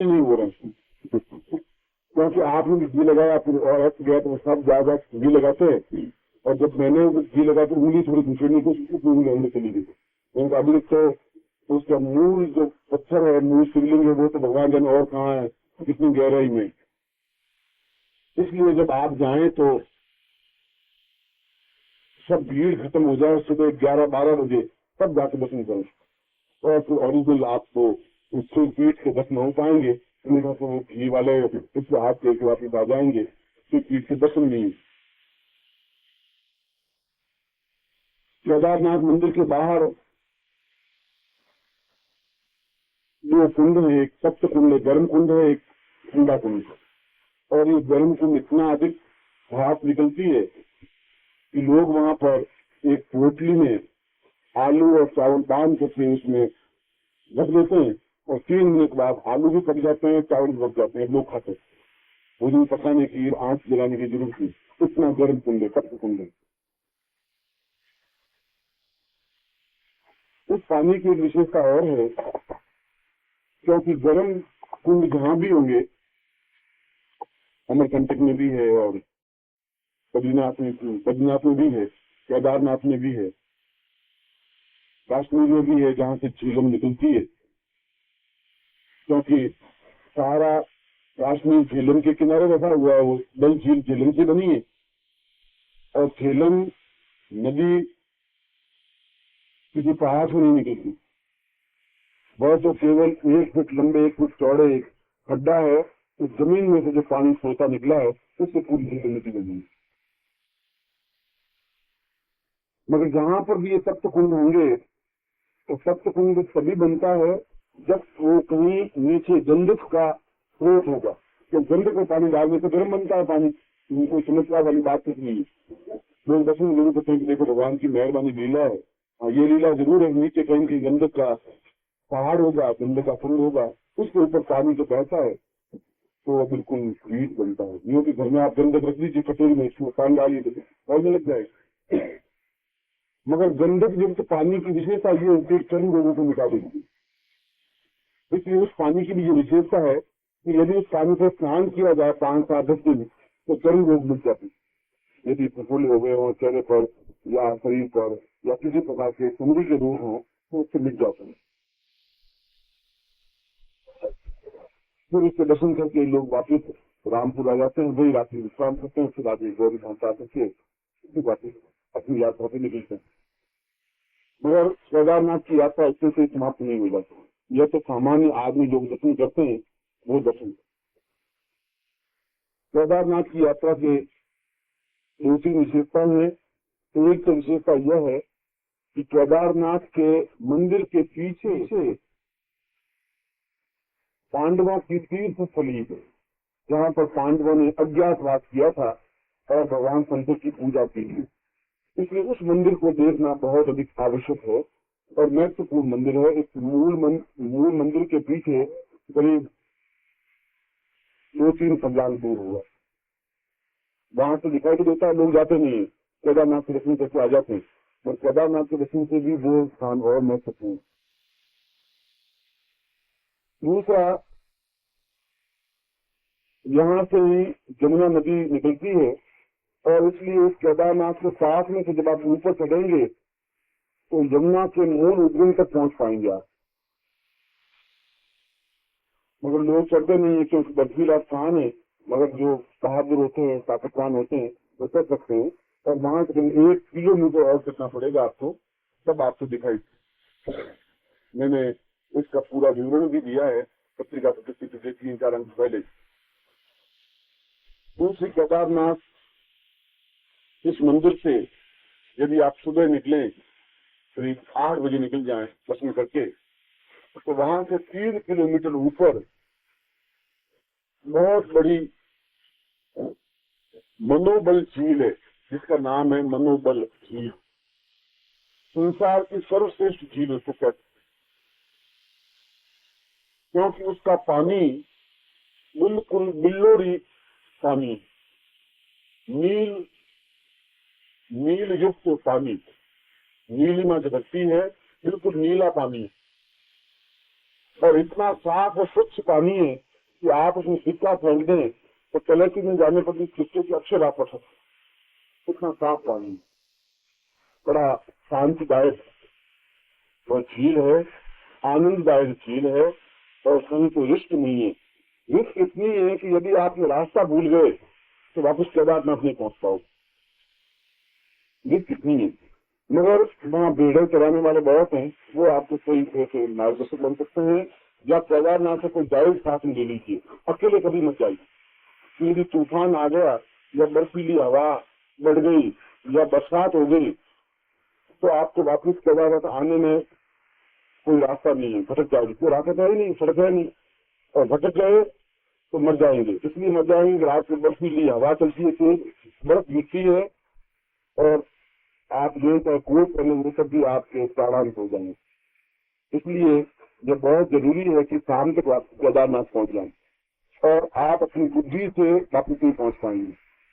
नहीं हो रहा है क्योंकि आपने भी घी लगाया फिर और हट गया तो सब ज्यादा घी लगाते हैं। और जब मैंने घी लगा तो उंगली थोड़ी घुसेड़ने की कोशिश की, उंगली अंदर चली गई। क्योंकि अभी तो उसका मूल जो पत्थर है, मूल शिवलिंग है, वो तो भगवान जाने और कहाँ है, कितनी गहराई में। इसलिए जब आप जाएं तो सब भीड़ खत्म हो जाए, सुबह 11-12 बजे तब जाके दर्शन करें। और फिर ओरिजिनल आपको उससे पीठ के दर्शन हो पाएंगे। तो वो घी वाले इस हाथ के वापिस आ जाएंगे, तो पीठ के दर्शन नहीं। केदारनाथ मंदिर के बाहर दो कुंड है, एक सप्त कुंड है, गर्म कुंड है, एक ठंडा कुंड है। और ये गर्म कुंड इतना अधिक भाप निकलती है कि लोग वहां पर एक पोटली में आलू और चावल बांध करके उसमें रख देते हैं, और 3 महीने के बाद आलू भी पक जाते हैं, चावल भी पक जाते हैं, लोग खाते हैं। वो भी पकाने की आंच जलाने की जरूरत नहीं, इतना गर्म कुंड है, सप्त कुंड है। इस पानी की विशेषता और है, क्योंकि गर्म कुंड जहां भी होंगे, अमरकंटक में भी है और बद्रीनाथ में भी है, केदारनाथ में भी है, काश्मीर में भी है, जहां से झीलम निकलती है। क्योंकि सारा काश्मीर झीलम के किनारे बैठा हुआ है, वो डल झील झीलम से बनी है। और झीलम नदी किसी पहाड़ से नहीं निकलती, वह तो केवल 1 फुट लंबे 1 फुट चौड़े एक खड्डा है, तो जमीन में से जो पानी सोता निकला है उससे पूरी झील नदी बनी है। मगर जहां पर भी ये सप्त कुंड होंगे, तो सप्त कुंड तभी बनता है जब वो कहीं नीचे गंधक का स्रोत होगा। तो गंधक में पानी डालने से गर्म बनता है पानी, उनको समस्या वाली बात कुछ नहीं है। लोग दर्शन जरूर करते हैं कि देखो भगवान की मेहरबानी लीला है। हाँ, ये लीला जरूर है, नीचे कहीं की गंधक का पहाड़ होगा, गंधक का कुंड होगा, उसके ऊपर पानी जो बहता है तो वो बिल्कुल स्वीट बनता है। यूँ कि घर में आप गंधक रख लीजिए कटोरी में, इसमें पानी डालिए और लग जाएगा। मगर गंधक युक्त पानी की विशेषता ये होती है, चर्म रोगों को मिटा देगी। इसलिए उस पानी की भी ये विशेषता है कि यदि उस पानी से स्नान किया जाए 5-7-10 दिन, तो चर्म रोग मिट जाते हैं। यदि फफूंद हो गए हो चेहरे पर या शरीर पर या किसी प्रकार के चमड़ी के रोग हो, तो उससे मिट जाते हैं। फिर उसके दर्शन करके लोग वापिस रामपुर आ जाते हैं, वही रात्रि विश्राम करते हैं, फिर आगे गौरी भाषा करके वापिस अपनी यात्रा पे निकलते हैं। मगर केदारनाथ की यात्रा इससे से समाप्त नहीं हो जाती। यह तो सामान्य आदमी जो दर्शन करते हैं वो दर्शन। केदारनाथ की यात्रा के 2-3 विशेषताएं हैं। एक तो विशेषता यह है कि केदारनाथ के मंदिर के पीछे से पांडवों की तीर्थ स्थली है, जहाँ पर पांडवों ने अज्ञातवास किया था और भगवान शंकर की पूजा की थी। इसलिए उस मंदिर को देखना बहुत अधिक आवश्यक है और महत्वपूर्ण मंदिर है। इस मूल मंदिर के पीछे करीब 2-3 फरलांग दूर हुआ, वहां से दिखाई तो देता है, लोग जाते नहीं है, केदारनाथ के दर्शन करके आ जाते हैं, और केदारनाथ के दर्शन से भी वो स्थान और महत्वपूर्ण। दूसरा, यहाँ से ही जमुना नदी निकलती है, और इसलिए उस केदारनाथ के साथ में से जब आप ऊपर चढ़ेंगे तो यमुना के मूल उद्गम तक पहुंच पाएंगे आप। मगर लोग चढ़ते नहीं है क्योंकि बर्फीला स्थान है। मगर जो बहादुर होते हैं, ताकतवान होते हैं, वो चढ़ सकते हैं। और वहां से 1 किलोमीटर और चढ़ना पड़ेगा आपको, तब आपको दिखाई। मैंने इसका पूरा विवरण भी दिया है पत्रिका प्रकाशित 3-4 अंक पहले। दूसरी, केदारनाथ इस मंदिर से यदि आप सुबह निकलें, करीब 8 बजे निकल जाएं दर्शन करके, तो वहां से 3 किलोमीटर ऊपर बहुत बड़ी मनोबल झील है, जिसका नाम है मनोबल झील। संसार की सर्वश्रेष्ठ झील उसको कहते हैं, क्योंकि उसका पानी बिल्कुल बिल्लोरी पानी, नील युक्त पानी, नीलिमा झलकती है, बिल्कुल नीला पानी, और इतना साफ और स्वच्छ पानी है कि आप उसमें सिक्का फेंक दें तो तलहटी में जाने पर भी सिक्के के अक्षर आप पढ़ सकते। इतना साफ पानी, बड़ा शांतिदायक वह झील है, आनंददायक झील है, और कहीं तो रिस्क नहीं है। रिस्क इतनी है कि यदि आप ये रास्ता भूल गए तो वापस केदारनाथ नहीं पहुंच पाओ, रिस्क इतनी है। मगर वहाँ भेड़े चराने वाले बहुत हैं, वो आपको सही तरह से मार्गदर्शक बन सकते हैं। या केदारनाथ से कोई जायज साथ में ले लीजिए, अकेले कभी मत जाइए। यदि तूफान आ गया या बर्फीली हवा बढ़ गई या बरसात हो गई तो आपको वापस केदारनाथ आने में कोई रास्ता नहीं है, भटक जाएगी। कोई रास्ता है नहीं, सड़क है नहीं, और भटक गए तो मर जाएंगे। इसलिए मर जाएंगे, रात में बर्फीली हवा चलती है, तेज बर्फ गिरती है, और आप जो चाहे कोट पहने तब भी आपके प्राणांत हो जाएंगे। इसलिए यह बहुत जरूरी है कि शाम तक आप केदारनाथ पहुंच जाएं, और आप अपनी बुद्धि से वापस नहीं पहुंच पाएंगे।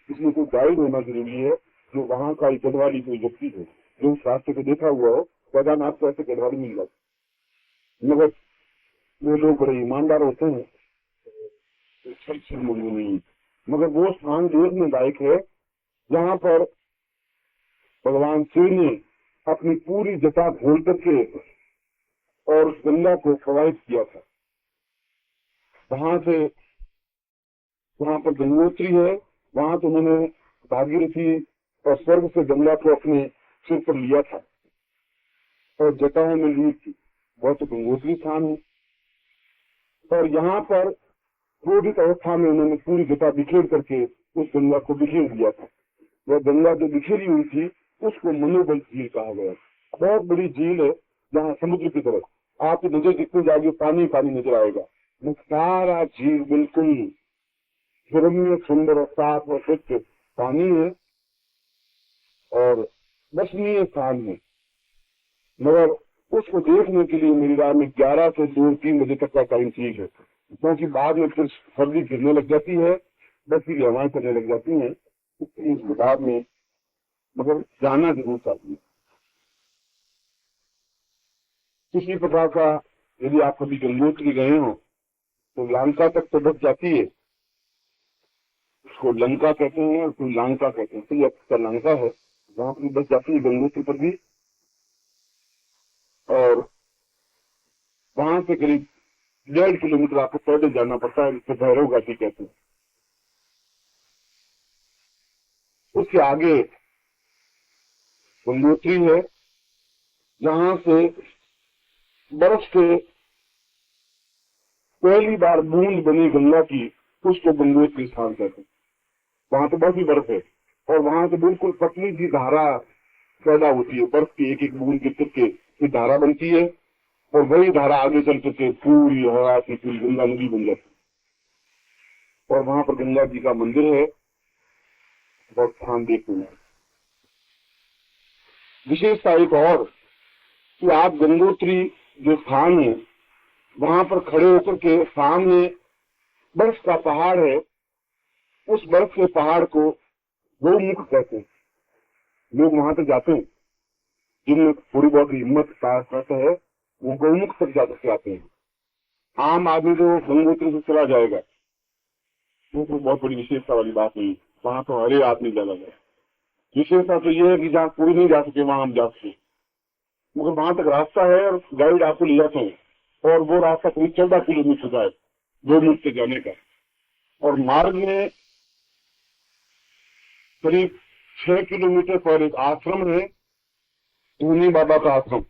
इसलिए कोई गाइड होना जरूरी है, जो वहाँ का एक गढ़वाली कोई व्यक्ति है, जो उस रास्ते को देखा हुआ हो। केदारनाथ को ऐसे गढ़वाली मिल जाती, मगर वो लोग बड़े ईमानदार होते हैं, नहीं। मगर वो स्थान देखने लायक है जहाँ पर भगवान शिव ने अपनी पूरी जटा खोल करके और गंगा को प्रवाहित किया था। वहां से, वहां पर गंगोत्री है, वहां तो उन्होंने भागीरथी और स्वर्ग से गंगा को अपने सिर पर लिया था और जटाओं में ली थी। वह तो गंगोत्री स्थान है। और यहाँ पर क्रोधित अवस्था में उन्होंने पूरी जटा बिखेर करके उस गंगा को बिखेर दिया था। वह गंगा जो बिखेरी हुई थी उसको मनोबल झील कहा गया। बहुत बड़ी झील है, जहाँ समुद्र की तरफ आपकी नजर जितनी जाएगी पानी पानी नजर आएगा। वो सारा झील बिल्कुल रम्य, सुंदर और साफ और स्वच्छ पानी है और दर्शनीय स्थान है। मगर उसको देखने के लिए मेरी राय में 11 से 2-3 बजे तक का टाइम ठीक है, क्योंकि बाद में फिर सर्दी गिरने लग जाती है, बर्फीली हवाएं चलने लग जाती हैं इस बता में। मगर जाना जरूर चाहिए। किसी प्रकार का यदि आप कभी गंगोत्री गए हो तो लंका तक तो बस जाती है, उसको लंका कहते हैं और कोई लंका कहते हैं। तो ये लंका है, वहां पर बस जाती है गंगोत्री पर भी। और वहां से करीब 1.5 किलोमीटर आपको पैदल जाना पड़ता है, जिसको भैरव घाटी कहते हैं। उसके आगे गंगोत्री है, जहां से बर्फ से पहली बार बूंद बनी गंगा की, उसको गंगोत्री स्थान कहते हैं। वहां तो बर्फ ही बर्फ है और वहां से बिल्कुल पतली सी धारा पैदा होती है, बर्फ की एक एक बूंद गिर करके धारा बनती है और वही धारा आगे चल करके पूरी हवा की पूरी गंगा नदी बन जाती है। और वहां पर गंगा जी का मंदिर है, बहुत स्थान देखने में। विशेषता एक और कि आप गंगोत्री जो स्थान है वहां पर खड़े होकर के सामने बर्फ का पहाड़ है, उस बर्फ के पहाड़ को गौमुख कहते हैं। लोग वहां तक जाते हैं, जिनमें थोड़ी बहुत हिम्मत ताकत है वो गौमुख तक जाते हैं। आम आदमी तो गंगोत्री से चला जाएगा, वो तो बहुत बड़ी विशेषता वाली बात नहीं। वहां तो हर एक आदमी चला जाए। विशेषता तो ये है कि जहाँ कोई नहीं जा सके वहां हम जा सके, मगर वहां तक रास्ता है और गाइड आपको ले जाते हैं। और वो रास्ता करीब 14 किलोमीटर का है गौमुख तक जाने का। और मार्ग में करीब 6 किलोमीटर पर एक आश्रम है, टूनी बाबा का आश्रम,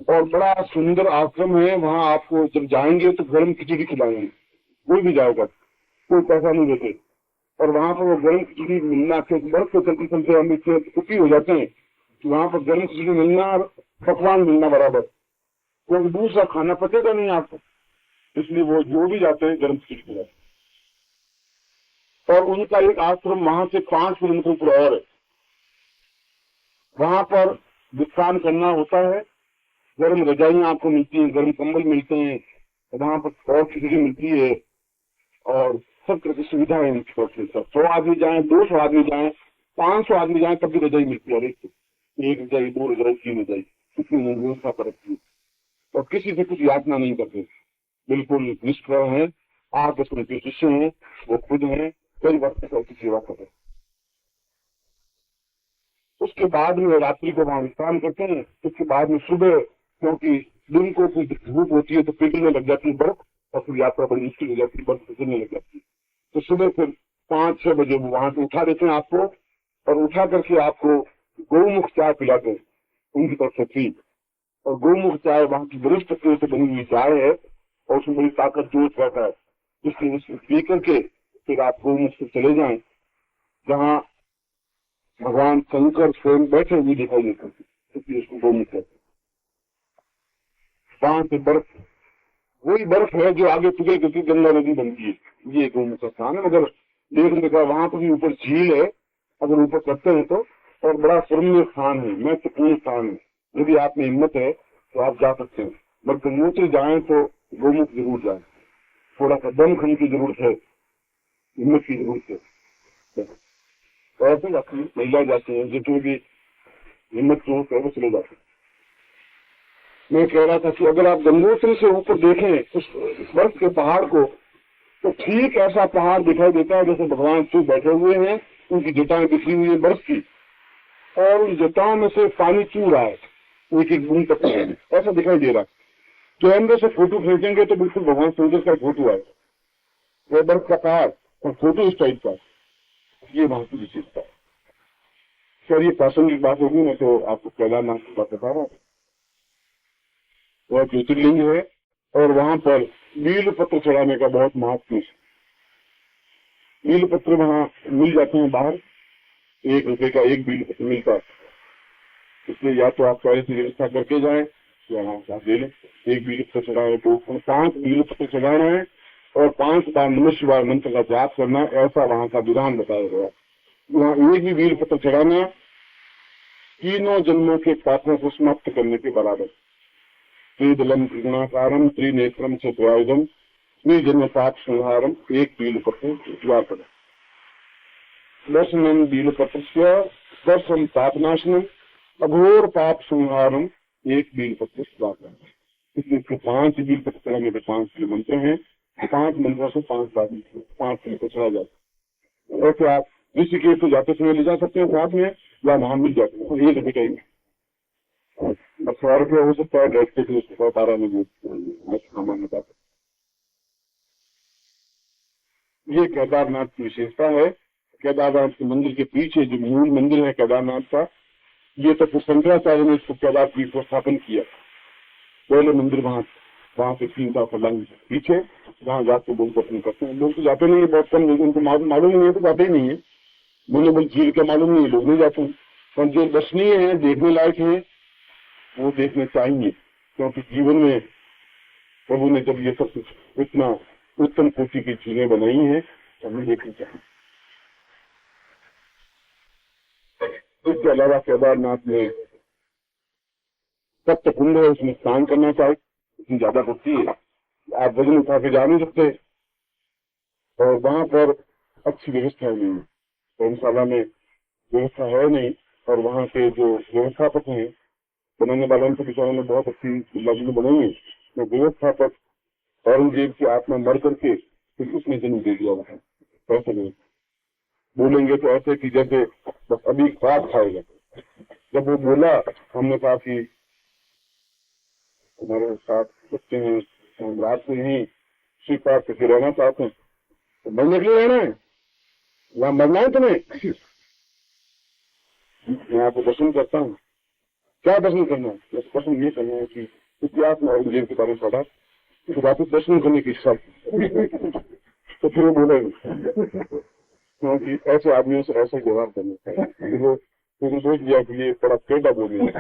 और बड़ा सुंदर आश्रम है। वहां आपको जब जाएंगे तो गर्म खिचड़ी खिलाएंगे, कोई भी जाएगा, कोई पैसा नहीं देते। और वहां पर वो गर्म खिचड़ी मिलना, बर्फ से चलते चलते हम इससे छुट्टी हो जाते हैं कि वहां पर गर्म खिचड़ी मिलना और पकवान मिलना बराबर, क्योंकि दूसरा खाना पचेगा नहीं आपको। इसलिए वो जो भी जाते हैं गर्म खिचड़ी खिलाते। और उनका एक आश्रम वहां से 5 किलोमीटर ऊपर और है, वहां पर विश्राम करना होता है। गर्म रजाइयां आपको मिलती हैं, गर्म कंबल मिलते हैं, वहां पर और खिचड़ी मिलती है और सब तरह की सुविधा है। 100 आदमी जाए, 200 आदमी जाए, 500 आदमी जाए, तब भी रजाई मिलती है। एक रजाई, 2 रजाई, 3 रजाई, कितनी व्यवस्था पर रखती है और किसी से कुछ याचना नहीं करते। बिल्कुल निष्प्रभ हैं, 8-10 उनके शिष्य हैं, वो खुद हैं, कई वर्ष तक की सेवा कर रहे हैं। उसके बाद में रात्रि को वहां विश्राम करते हैं। उसके बाद में सुबह, क्योंकि दिन को कुछ धूप होती है तो पिघलने लग जाती है बर्फ, और फिर यात्रा बड़ी मुश्किल हो जाती है, बर्फ पिघलने लग जाती है। तो सुबह फिर 5-6 बजे वो वहां से उठा देते हैं आपको, और उठा करके आपको गौमुख चाय पिलाते हैं उनकी तरफ से फ्री। और गौमुख चाय वहां की वरिष्ठ पत्तियों से बनी हुई चाय है, और उसमें बड़ी ताकत जोश रहता है, इसलिए उसको पी करके फिर आप गौमुख से चले जाएं, जहाँ भगवान शंकर स्वयं बैठे हुए दिखाई देते हैं, इसलिए उसको गौमुख कहते हैं। वहां से बर्फ, वही बर्फ है जो आगे पिघल करके गंगा नदी बनती है, ये गौमुख का स्थान है। मगर देखने का वहां पर भी ऊपर झील है, अगर ऊपर करते हैं तो, और बड़ा सुरम्य स्थान है, महत्वपूर्ण स्थान है। यदि आप में हिम्मत है तो आप जा सकते हैं, मगर गंगोत्री जाए तो गौमुख जरूर जाए। थोड़ा सा दमखम की जरूरत है, हिम्मत की जरूरत है। ऐसे अपनी महिला जाती है, जितनी भी हिम्मत की हो वो चले जाते हैं। मैं कह रहा था कि अगर आप गंगोत्री से ऊपर देखें उस बर्फ के पहाड़ को, तो ठीक ऐसा पहाड़ दिखाई देता है जैसे भगवान शिव बैठे हुए हैं, उनकी जटाएं बिखरी हुई है बर्फ की, और उन जटाओं में से पानी चू रहा है, एक एक बूंद तक ऐसा दिखाई दे रहा है। कैमरे से फोटो खींचेंगे तो बिल्कुल भगवान सूर्य का फोटो आए, वह बर्फ का पहाड़ और फोटो इस टाइप का, ये वहां की विशेषता है। सर ये प्रासंगिक बात होगी, मैं तो आपको केदारनाथ की बात बता रहा हूँ। वह ज्योतिर्लिंग है, और वहां पर बील पत्र चढ़ाने का बहुत महत्व है। बील पत्र वहां मिल जाते हैं बाहर, 1 रुपए का एक बील पत्र मिलता है, इसलिए या तो आप पहले से व्यवस्था करके जाएं या वहां से आप ले लें। एक बील पत्र चढ़ाए तो 5 बील पत्र चढ़ाना है, और 5 बार नमः शिवाय मंत्र का जाप करना है, ऐसा वहां का विधान बताया गया। वहां एक भी बील पत्र चढ़ाना 3 जन्मों के पापों को समाप्त करने के बराबर। त्रिदलम त्रिगुणाकारम त्रिनेत्रम से द्वायुधम त्रिजन्म पाप संहारम, एक बील पत्र द्वापर दर्शनम बील पत्र दर्शन पापनाशनम अघोर पाप संहारम, एक बील पत्र द्वापर। इसलिए 5 बील पत्र चढ़ाने के 5 मंत्र हैं, 5 मंत्रों से 5 बार 5 बील पत्र चढ़ा जाता है। ऐसे आप ऋषिकेश को जाते समय ले जा सकते हैं साथ में, या वहां मिल जाते हैं 1 रुपए का ही। 100 रुपये हो सकता है, 12 में सामान बता सकते। ये केदारनाथ की विशेषता है। केदारनाथ के मंदिर के पीछे जो मूल मंदिर है केदारनाथ का, ये तो शंकराचार्य ने इसको केदार पीठ को स्थापन किया। पहले मंदिर वहां से 3 फलांग पीछे, वहां जाके लोग दर्शन करते हैं। लोग तो जाते नहीं है, बहुत कम लोग, उनको मालूम ही नहीं है तो जाते ही नहीं है। बोले बोल झील का मालूम नहीं है, लोग नहीं जाते हैं। पर जो दर्शनीय है, देखने लायक है, वो देखने चाहिए, क्योंकि जीवन में प्रभु ने जब ये सब कुछ इतना उत्तम कोटि की चीजें बनाई हैं, तो हमें देखनी चाहिए। इसके अलावा केदारनाथ में सप्त कुंड है, उसमें स्नान करना चाहिए। इतनी ज्यादा भक्ति है, आप वजन उठा के जा नहीं सकते, और वहां पर अच्छी व्यवस्था नहीं है, धर्मशाला में व्यवस्था है नहीं। और वहां के जो व्यवस्थापक हैं, बनाने वालों के विचारों ने बहुत अच्छी लागू बनाई है। तो व्यवस्थापक औरंगजेब की आत्मा मर करके फिर उसने जन्म दे दिया वहां। कैसे नहीं बोलेंगे तो ऐसे कि जैसे बस अभी ख्वाब खाएगा। जब वो बोला, हमने कहा कि हमारे साथ बच्चे हैं, हम रात को यहीं स्वीकार करके रहना चाहते हैं, तो मरने के लिए रहना है, वहां मरना है तुम्हें। मैं आपको दर्शन करता हूँ। क्या दर्शन करना है? दर्शन ये करना है कि इतिहास में औरंगजेब के बारे में पढ़ा, तो वापस दर्शन करने की इच्छा। तो फिर वो बोलेंगे, क्योंकि ऐसे आदमियों से ऐसा जवाब करना चाहिए। वो सोच लिया कि ये बड़ा टेढ़ा बोलेंगे।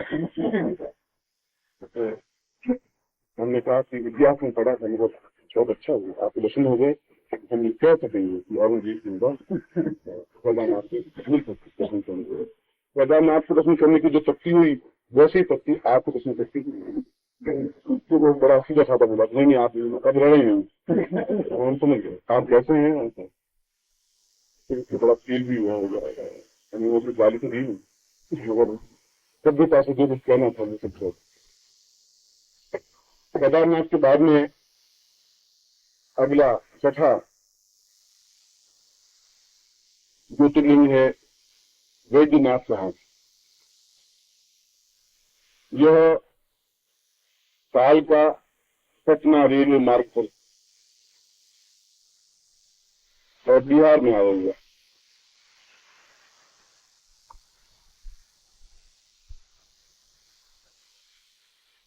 हमने कहा कि इतिहास में पढ़ा था, बहुत अच्छा हुआ, आपके दर्शन हो गए, हम कह सकेंगे कि औरंगजेब केदारनाथ के दर्शन करेंगे। केदारनाथ को दर्शन करने की जो शक्ति हुई, वैसी शक्ति आपको दर्शन शक्ति तो वो बड़ा सीधा साधा बोला, नहीं आप अब रह रहे हैं, हम समझ गए आप कैसे हैं। फिर बड़ा फील भी हुआ हो जाएगा, वो फिर गाली तो दी नहीं, सभ्यता से जो कुछ कहना था वो सब। केदारनाथ के बाद में अगला छठा ज्योतिर्लिंग है वैद्यनाथ धाम। यह साल का पटना रेलवे मार्ग पर और बिहार में आया हुआ।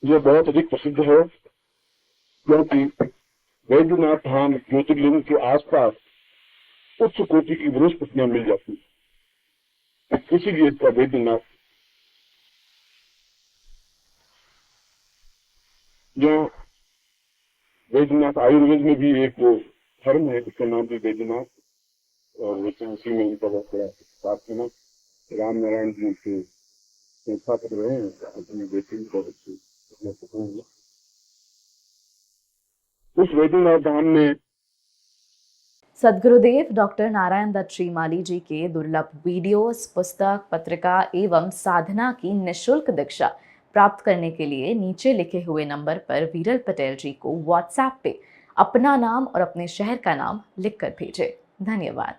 यह बहुत अधिक प्रसिद्ध है क्योंकि वैद्यनाथ धाम ज्योतिर्लिंग के आसपास उच्च कोटि की वनस्पतियां मिल जाती है, इसीलिए इसका वैद्यनाथ। जो वैद्यनाथ आयुर्वेद में भी एक धर्म है, उसका नाम भी वैद्यनाथ, और वैसे उसी में उनका बहुत बड़ा साथ में राम नारायण जी के संस्थापक रहे हैं अपनी बेटी बहुत अच्छी। उस वैद्यनाथ धाम में सद्गुरुदेव डॉक्टर नारायण दत्त श्रीमाली जी के दुर्लभ वीडियोस, पुस्तक, पत्रिका एवं साधना की निःशुल्क दीक्षा प्राप्त करने के लिए नीचे लिखे हुए नंबर पर विरल पटेल जी को व्हाट्सएप पे अपना नाम और अपने शहर का नाम लिखकर भेजें। धन्यवाद।